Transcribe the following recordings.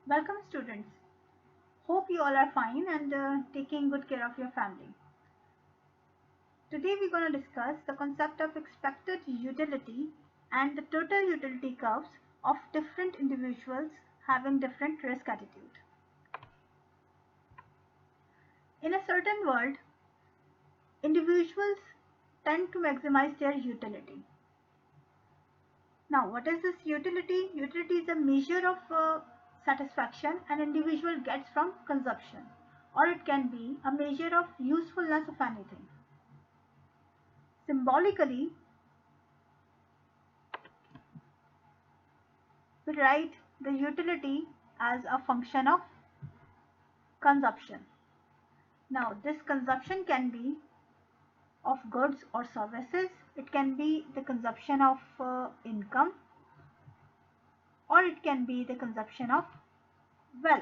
Welcome students. Hope you all are fine and taking good care of your family. Today we're going to discuss the concept of expected utility and the total utility curves of different individuals having different risk attitude. In a certain world, individuals tend to maximize their utility. Now, what is this utility? Utility is a measure of satisfaction an individual gets from consumption, or it can be a measure of usefulness of anything. Symbolically, we write the utility as a function of consumption. Now, this consumption can be of goods or services. It can be the consumption of income, or it can be the consumption of wealth.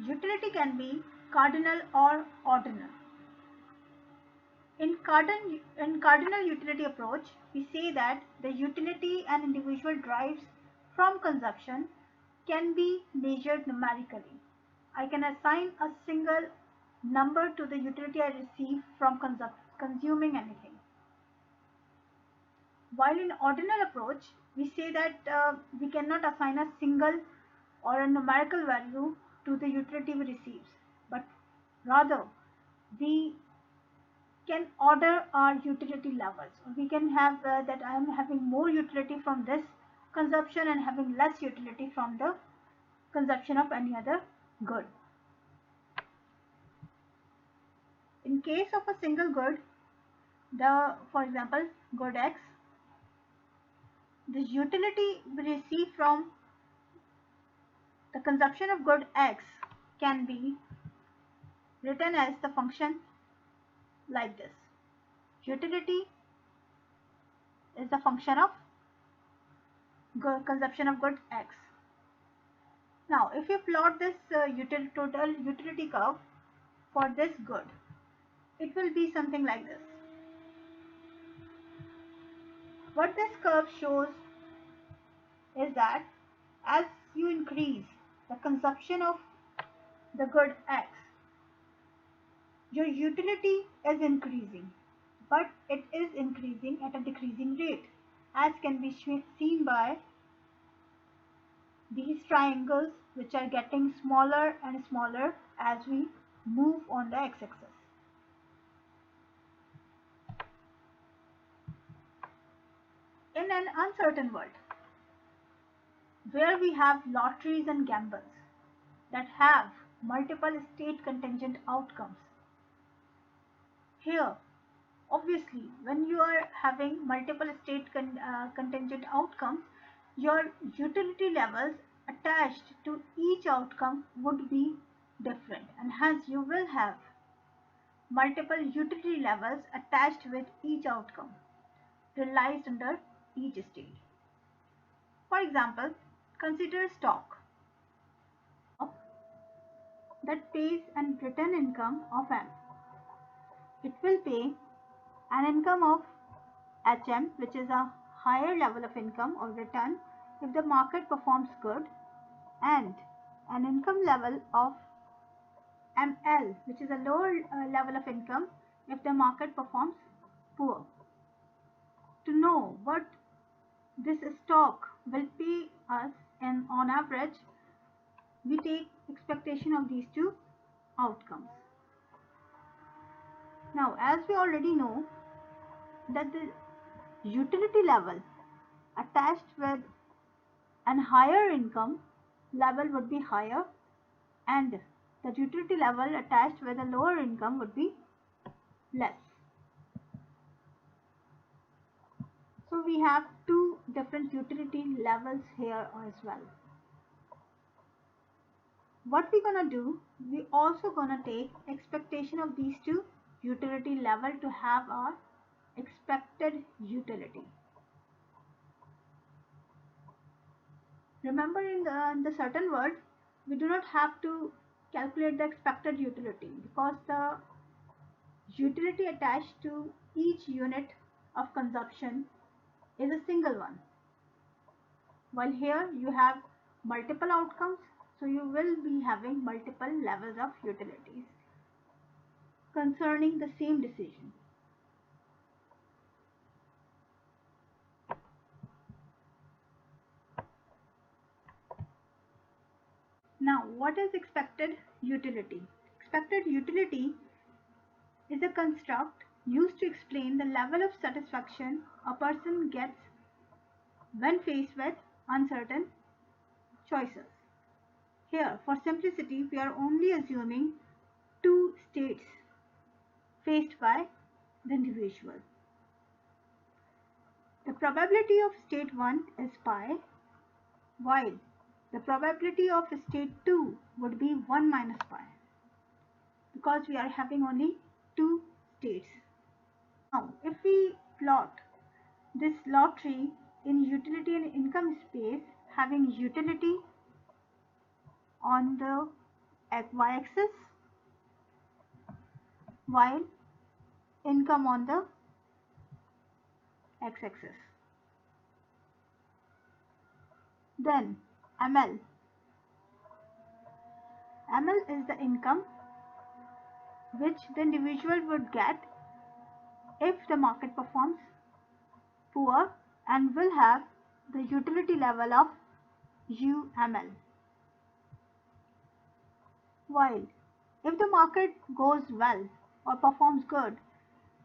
Utility can be cardinal or ordinal. In cardinal utility approach, we say that the utility an individual derives from consumption can be measured numerically. I can assign a single number to the utility I receive from consuming anything. While in ordinal approach, we say that we cannot assign a single or a numerical value to the utility we receive, but rather we can order our utility levels. We can have that I am having more utility from this consumption and having less utility from the consumption of any other good. In case of a single good, for example, good X, the utility we receive from the consumption of good X can be written as the function like this. Utility is the function of consumption of good X. Now, if you plot this total utility curve for this good, it will be something like this. What this curve shows is that as you increase the consumption of the good X, your utility is increasing, but it is increasing at a decreasing rate, as can be seen by these triangles, which are getting smaller and smaller as we move on the x-axis. In an uncertain world, where we have lotteries and gambles that have multiple state contingent outcomes, here, obviously, when you are having multiple state contingent outcomes, your utility levels attached to each outcome would be different, and hence you will have multiple utility levels attached with each outcome realized under each state. For example, consider stock that pays an return income of M. It will pay an income of HM, which is a higher level of income or return if the market performs good, and an income level of ML, which is a lower level of income if the market performs poor. To know what this stock will pay us on average, we take expectation of these two outcomes. Now, as we already know that the utility level attached with an higher income level would be higher, and the utility level attached with a lower income would be less. So we have two different utility levels here as well. What we're gonna do, we also gonna take expectation of these two utility level to have our expected utility. Remember, in the certain world, we do not have to calculate the expected utility because the utility attached to each unit of consumption is a single one. While here you have multiple outcomes, so you will be having multiple levels of utilities concerning the same decision. Now, what is expected utility? Expected utility is a construct used to explain the level of satisfaction a person gets when faced with uncertain choices. Here, for simplicity, we are only assuming two states faced by the individual. The probability of state 1 is pi, while the probability of state 2 would be 1 minus pi, because we are having only two states. Now, if we plot this lottery in utility and income space, having utility on the y-axis while income on the x-axis, then ML is the income which the individual would get if the market performs poor, and will have the utility level of UML. While if the market goes well or performs good,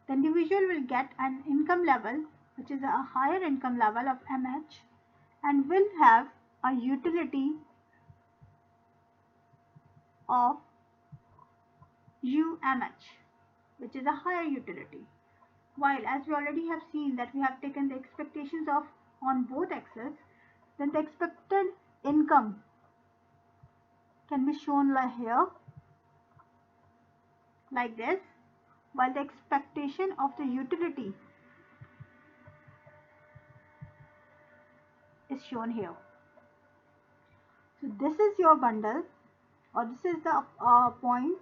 the individual will get an income level which is a higher income level of MH and will have a utility of UMH, which is a higher utility. While as we already have seen that we have taken the expectations of on both axes, then the expected income can be shown like here, like this, while the expectation of the utility is shown here. So this is your bundle, or this is the point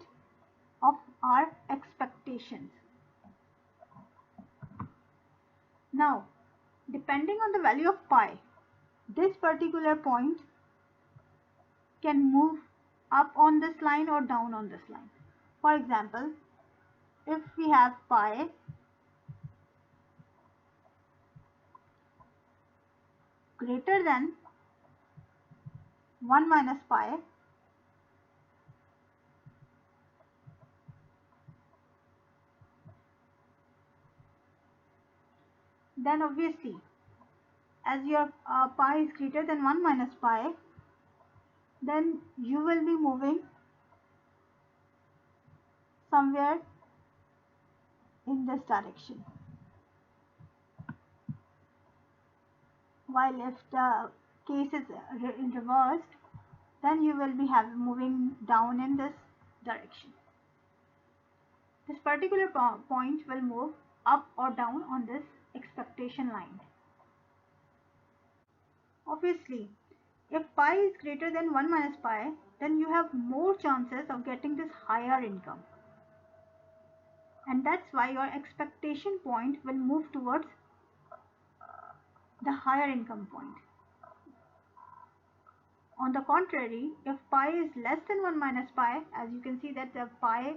of our expectations. Now, depending on the value of pi, this particular point can move up on this line or down on this line. For example, if we have pi greater than 1 minus pi, then obviously as your pi is greater than 1 minus pi, then you will be moving somewhere in this direction. While if the case is reversed, then you will be moving down in this direction. This particular point will move up or down on this expectation line. Obviously, if pi is greater than 1 minus pi, then you have more chances of getting this higher income. And that's why your expectation point will move towards the higher income point. On the contrary, if pi is less than 1 minus pi, as you can see that the pi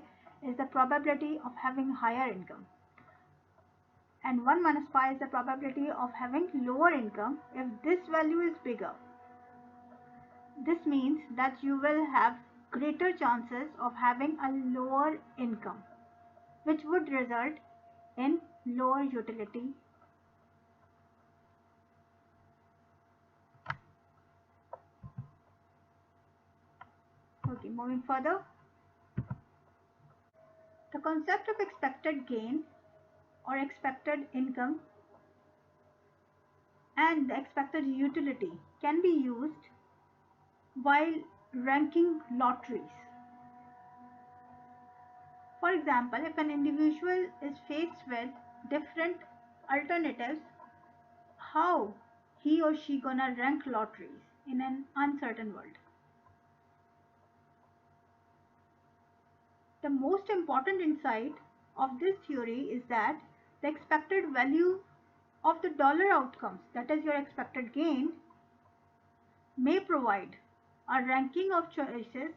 is the probability of having higher income, and 1 minus pi is the probability of having lower income. If this value is bigger, this means that you will have greater chances of having a lower income, which would result in lower utility. Okay, moving further. The concept of expected gain or expected income and the expected utility can be used while ranking lotteries. For example, if an individual is faced with different alternatives, how he or she gonna rank lotteries in an uncertain world? The most important insight of this theory is that the expected value of the dollar outcomes, that is your expected gain, may provide a ranking of choices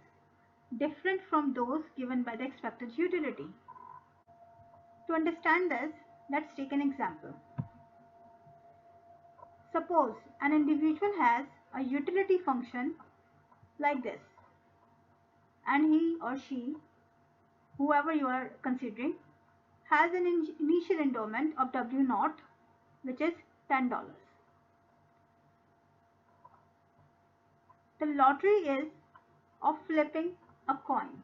different from those given by the expected utility. To understand this, let's take an example. Suppose an individual has a utility function like this, and he or she, whoever you are considering, has an initial endowment of W0, which is $10. The lottery is of flipping a coin.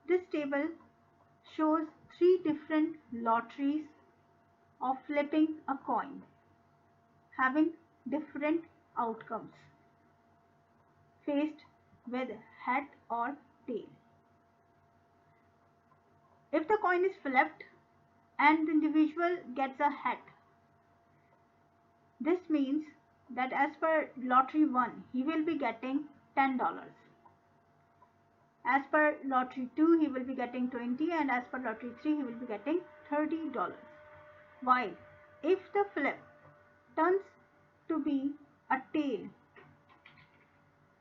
This table shows 3 different lotteries of flipping a coin having different outcomes faced with head or tail. If the coin is flipped and the individual gets a head, this means that as per lottery 1 he will be getting $10. As per lottery 2 he will be getting 20, and as per lottery 3 he will be getting $30. While if the flip turns to be a tail,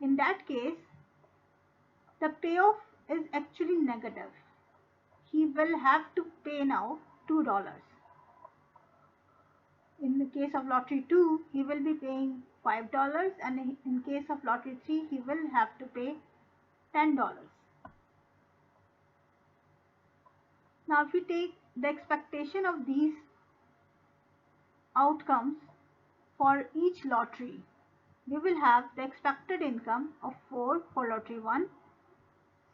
in that case the payoff is actually negative. He will have to pay now $2. In the case of lottery 2 he will be paying $5, and in case of lottery 3 he will have to pay $10. Now if we take the expectation of these outcomes for each lottery, we will have the expected income of 4 for lottery 1,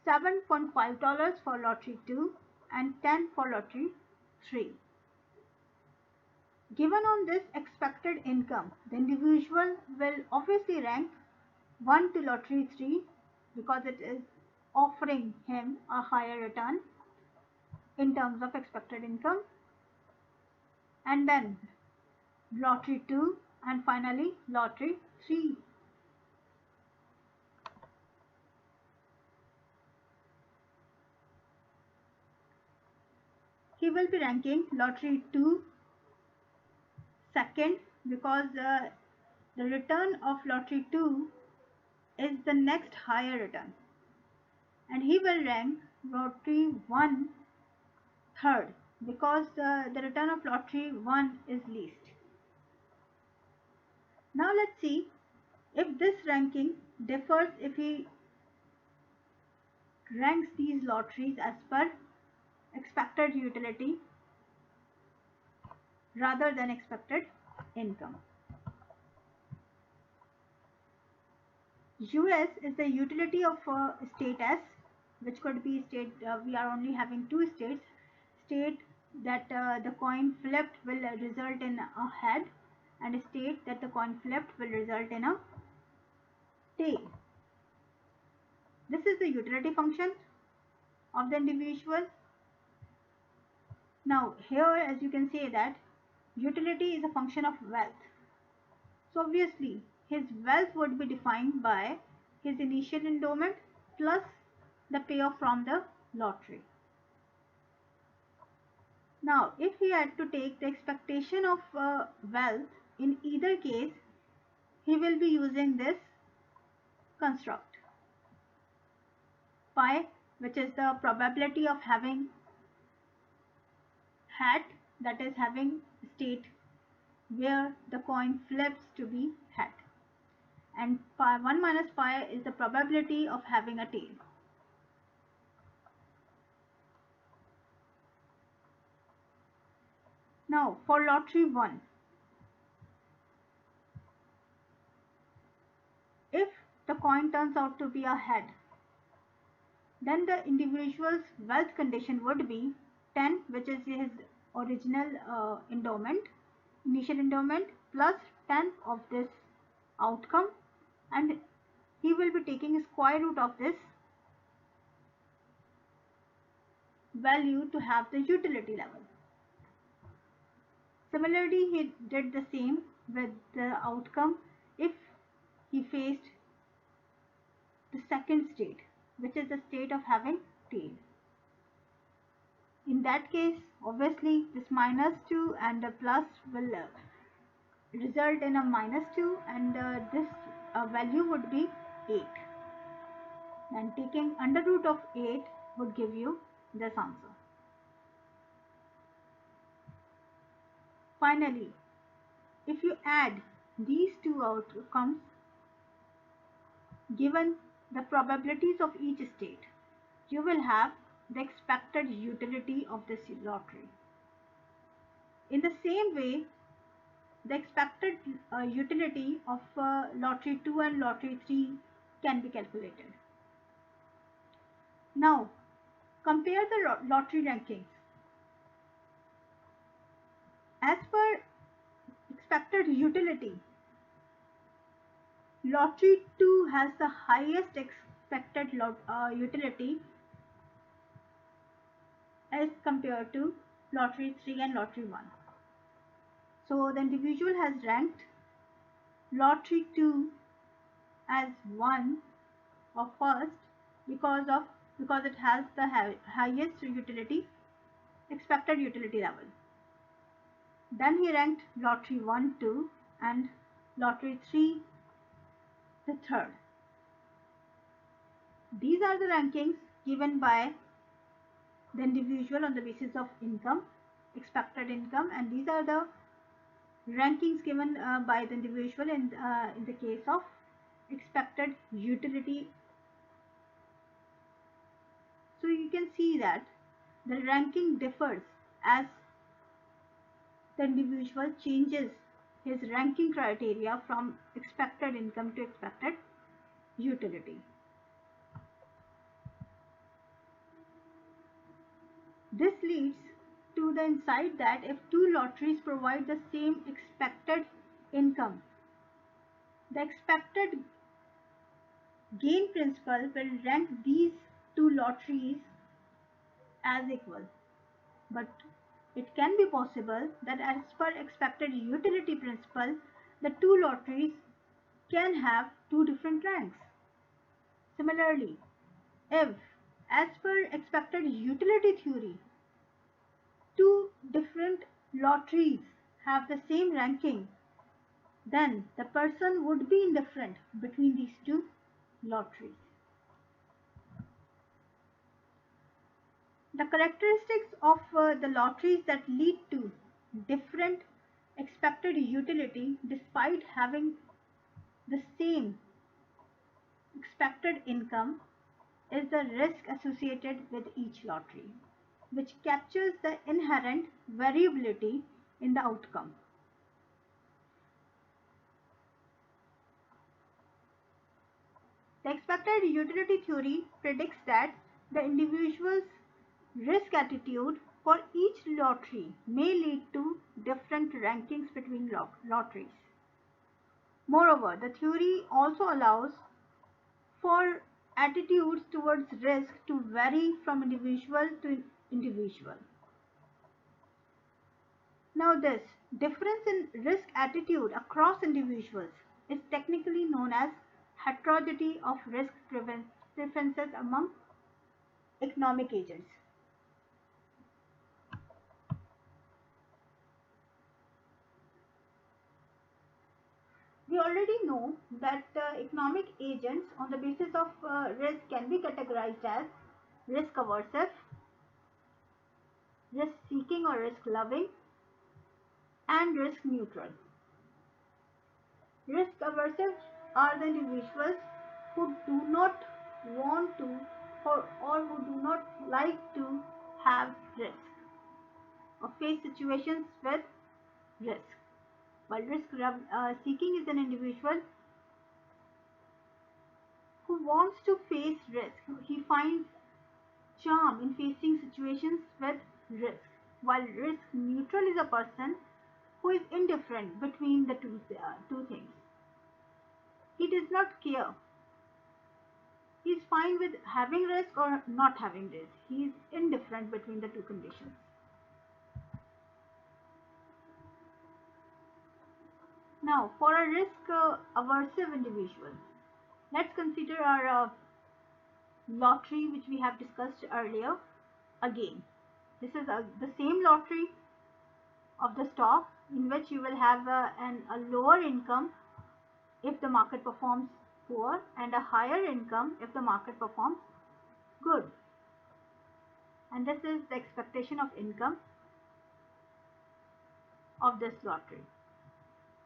$7.5 for lottery 2, and 10 for lottery 3. Given on this expected income, the individual will obviously rank 1 to lottery 3 because it is offering him a higher return in terms of expected income, and then lottery 2, and finally lottery 3. He will be ranking lottery 2 second because the return of lottery 2 is the next higher return, and he will rank lottery 1 third because the return of lottery 1 is least. Now let's see if this ranking differs if he ranks these lotteries as per expected utility rather than expected income. US is the utility of state S, which could be state, we are only having 2 states, state that the coin flipped will result in a head, and a state that the coin flipped will result in a tail. This is the utility function of the individual. Now here, as you can say, that utility is a function of wealth. So obviously his wealth would be defined by his initial endowment plus the payoff from the lottery. Now if he had to take the expectation of wealth, in either case he will be using this construct pi, which is the probability of having hat, that is having state where the coin flips to be hat, and pi 1 minus pi is the probability of having a tail. Now for lottery 1, if the coin turns out to be a head, then the individual's wealth condition would be 10, which is his original initial endowment, plus 10 of this outcome, and he will be taking square root of this value to have the utility level. Similarly, he did the same with the outcome if he faced the second state, which is the state of having tail. In that case, obviously this minus 2 and the plus will result in a minus 2, and this value would be 8. Then taking under root of 8 would give you this answer. Finally, if you add these two outcomes, given the probabilities of each state, you will have the expected utility of this lottery. In the same way, the expected utility of lottery 2 and lottery 3 can be calculated. Now, compare the lottery rankings. As per expected utility, lottery 2 has the highest expected utility as compared to lottery 3 and lottery 1. So the individual has ranked lottery 2 as 1 or first because it has the highest utility, expected utility level. Then he ranked lottery 1, 2 and lottery 3 the third. These are the rankings given by the individual on the basis of income, expected income, and these are the rankings given by the individual in the case of expected utility. So you can see that the ranking differs as the individual changes his ranking criteria from expected income to expected utility. This leads to the insight that if two lotteries provide the same expected income, the expected gain principle will rank these two lotteries as equal. But it can be possible that as per expected utility principle, the two lotteries can have two different ranks. Similarly, if as per expected utility theory, two different lotteries have the same ranking, then the person would be indifferent between these two lotteries. The characteristics of the lotteries that lead to different expected utility despite having the same expected income is the risk associated with each lottery, which captures the inherent variability in the outcome. The expected utility theory predicts that the individual's risk attitude for each lottery may lead to different rankings between lotteries. Moreover, the theory also allows for attitudes towards risk to vary from individual to individual. Now, this difference in risk attitude across individuals is technically known as heterogeneity of risk preferences among economic agents. We already know that economic agents on the basis of risk can be categorized as risk aversive, risk seeking or risk loving, and risk neutral. Risk aversive are the individuals who do not want to or who do not like to have risk or face situations with risk. While risk seeking is an individual who wants to face risk. He finds charm in facing situations with risk. While risk neutral is a person who is indifferent between the two things. He does not care. He is fine with having risk or not having risk. He is indifferent between the two conditions. Now, for a risk aversive individual, let's consider our lottery which we have discussed earlier again. This is the same lottery of the stock in which you will have a lower income if the market performs poor and a higher income if the market performs good. And this is the expectation of income of this lottery.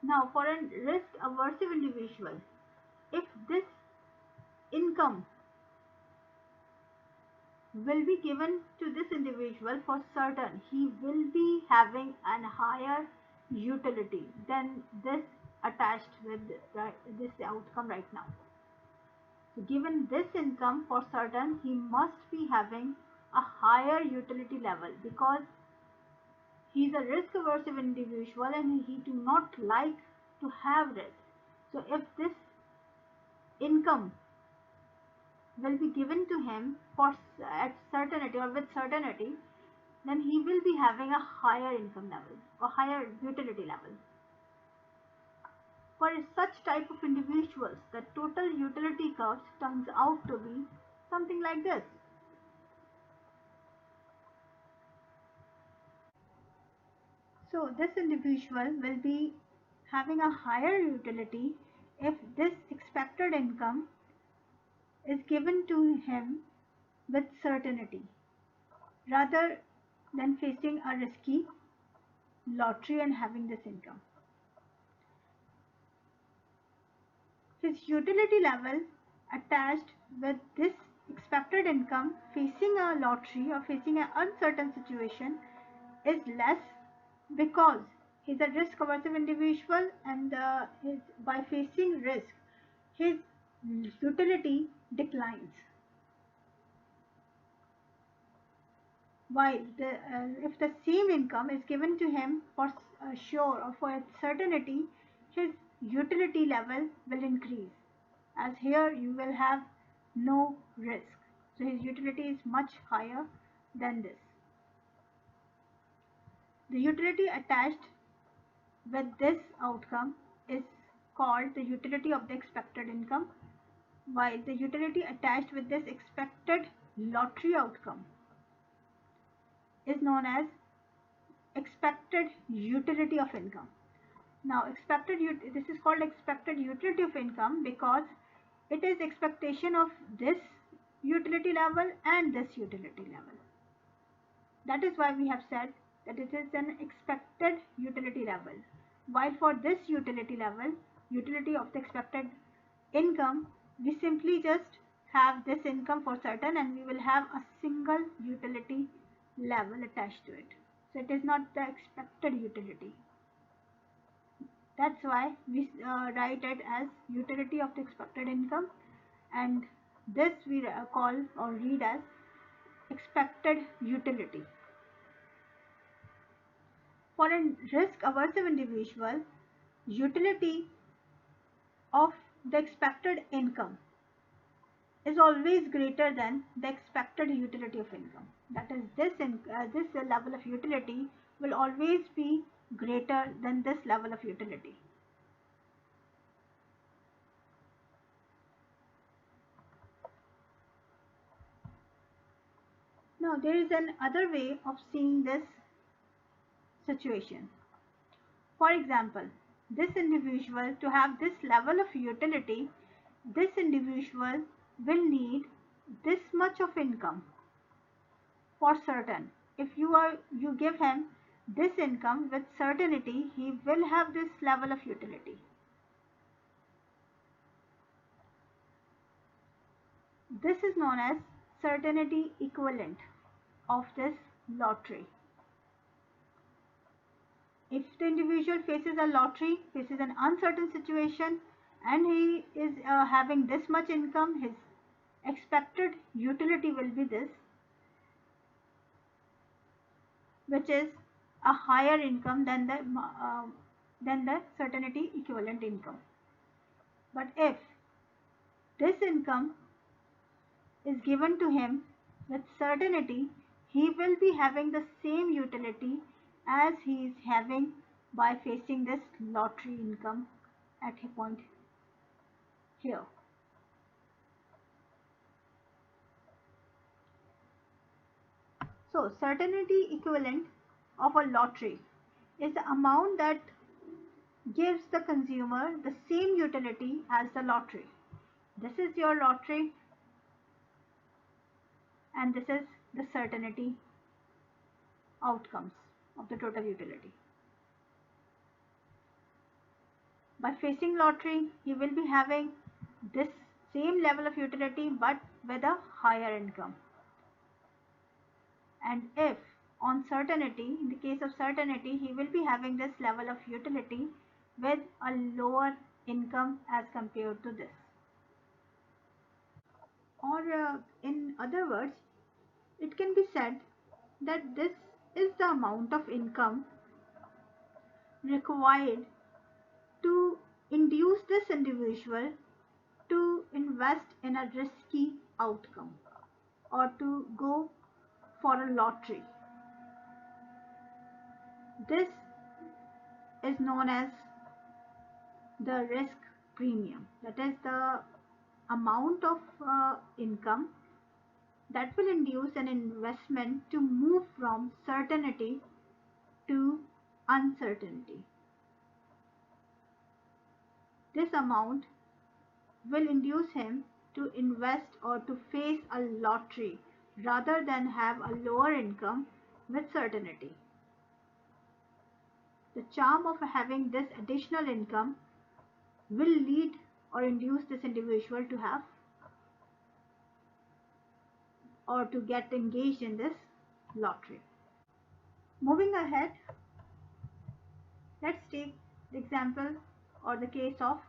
Now, for a risk aversive individual, if this income will be given to this individual for certain, he will be having a higher utility than this attached with this outcome right now. So given this income for certain, he must be having a higher utility level because he is a risk aversive individual and he do not like to have risk. So if this income will be given to him at certainty or with certainty, then he will be having a higher income level or higher utility level. For such type of individuals, the total utility curve turns out to be something like this. So this individual will be having a higher utility if this expected income is given to him with certainty rather than facing a risky lottery and having this income. His utility level attached with this expected income facing a lottery or facing an uncertain situation is less because he's a risk aversive individual and by facing risk his utility declines. While if the same income is given to him for sure or for certainty, his utility level will increase, as here you will have no risk. So his utility is much higher than this. The utility attached with this outcome is called the utility of the expected income, while the utility attached with this expected lottery outcome is known as expected utility of income. Now this is called expected utility of income because it is expectation of this utility level and this utility level. That is why we have said that it is an expected utility level. While for this utility level, utility of the expected income, we simply just have this income for certain and we will have a single utility level attached to it. So it is not the expected utility. That's why we write it as utility of the expected income, and this we call or read as expected utility. For a risk aversive individual, utility of the expected income is always greater than the expected utility of income. That is, this level of utility will always be greater than this level of utility. Now there is another way of seeing this situation. For example, this individual, to have this level of utility, this individual will need this much of income for certain. If you give him this income with certainty, he will have this level of utility. This is known as certainty equivalent of this lottery. If the individual faces a lottery, faces an uncertain situation, and he is having this much income, his expected utility will be this, which is a higher income than the certainty equivalent income. But if this income is given to him with certainty, he will be having the same utility as he is having by facing this lottery income at a point here. So certainty equivalent of a lottery is the amount that gives the consumer the same utility as the lottery. This is your lottery and this is the certainty outcomes of the total utility. By facing lottery, he will be having this same level of utility but with a higher income. And if on certainty, in the case of certainty, he will be having this level of utility with a lower income as compared to this. Or in other words, it can be said that this is the amount of income required to induce this individual to invest in a risky outcome or to go for a lottery. This is known as the risk premium. That is the amount of income that will induce an investment to move from certainty to uncertainty. This amount will induce him to invest or to face a lottery rather than have a lower income with certainty. The charm of having this additional income will lead or induce this individual to have or to get engaged in this lottery. Moving ahead, let's take the example or the case of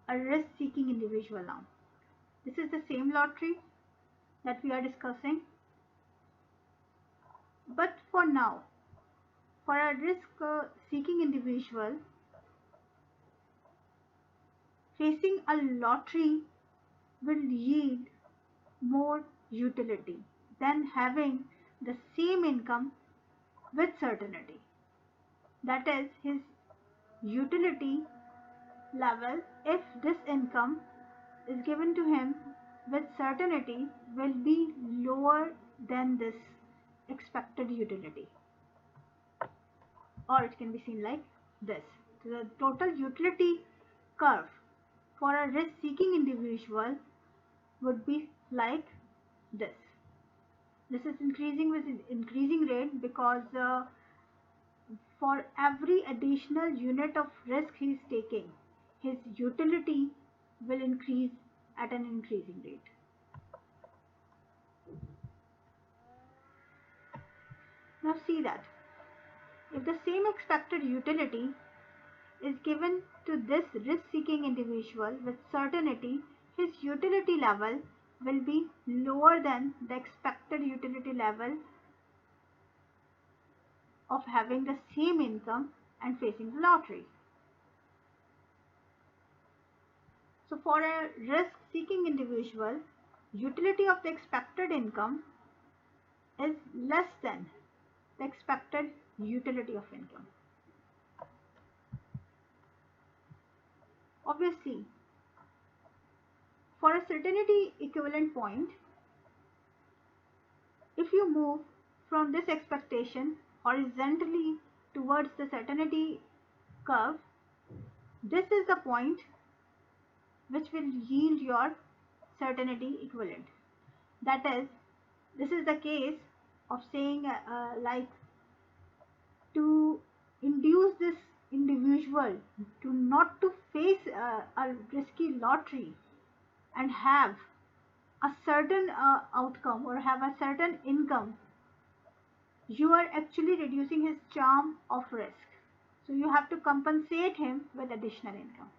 a risk-seeking individual now. This is the same lottery that we are discussing, but for now, for a risk-seeking individual, facing a lottery will yield more utility than having the same income with certainty. That is, his utility level, if this income is given to him with certainty, will be lower than this expected utility. Or it can be seen like this. So the total utility curve for a risk-seeking individual would be like this. This is increasing with increasing rate because for every additional unit of risk he is taking, his utility will increase at an increasing rate. Now see that if the same expected utility is given to this risk-seeking individual with certainty, his utility level will be lower than the expected utility level of having the same income and facing the lottery. So for a risk-seeking individual, utility of the expected income is less than the expected utility of income. Obviously, for a certainty equivalent point, if you move from this expectation horizontally towards the certainty curve, this is the point which will yield your certainty equivalent. That is, this is the case of saying like to induce this individual to not to face a risky lottery and have a certain outcome or have a certain income, you are actually reducing his charm of risk. So you have to compensate him with additional income.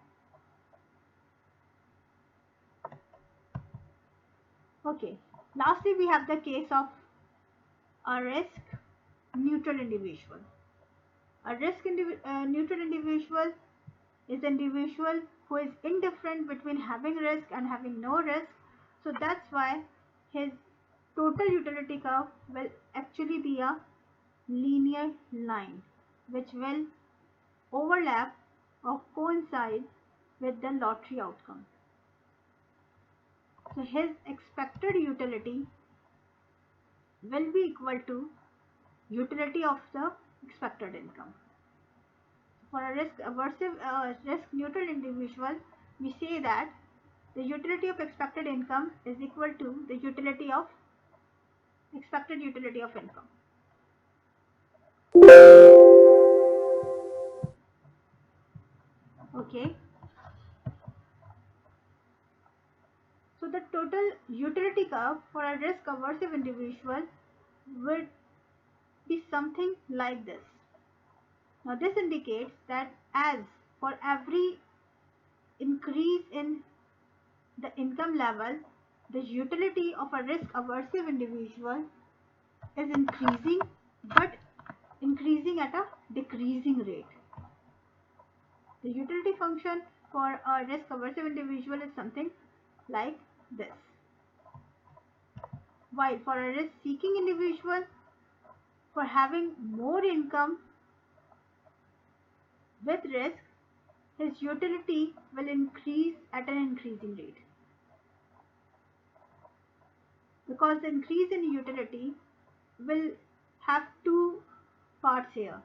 Okay, lastly we have the case of a risk neutral individual. A risk neutral individual is an individual who is indifferent between having risk and having no risk. So that's why his total utility curve will actually be a linear line which will overlap or coincide with the lottery outcome. So his expected utility will be equal to utility of the expected income. For a risk neutral individual, we say that the utility of expected income is equal to the utility of expected utility of income. Okay. So the total utility curve for a risk aversive individual would be something like this. Now this indicates that as for every increase in the income level, the utility of a risk aversive individual is increasing, but increasing at a decreasing rate. The utility function for a risk aversive individual is something like this. While for a risk seeking individual, for having more income with risk, his utility will increase at an increasing rate. Because the increase in utility will have two parts here.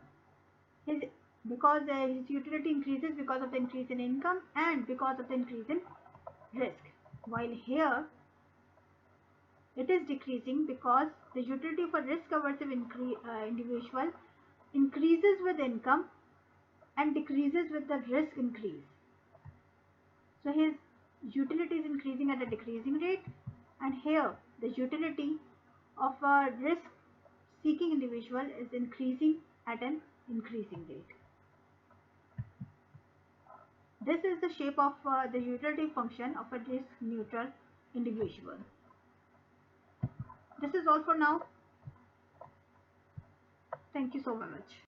Because his utility increases because of the increase in income and because of the increase in risk. While here it is decreasing because the utility for risk aversive individual increases with income and decreases with the risk increase. So his utility is increasing at a decreasing rate, and here the utility of a risk seeking individual is increasing at an increasing rate. This is the shape of the utility function of a risk neutral individual. This is all for now. Thank you so much.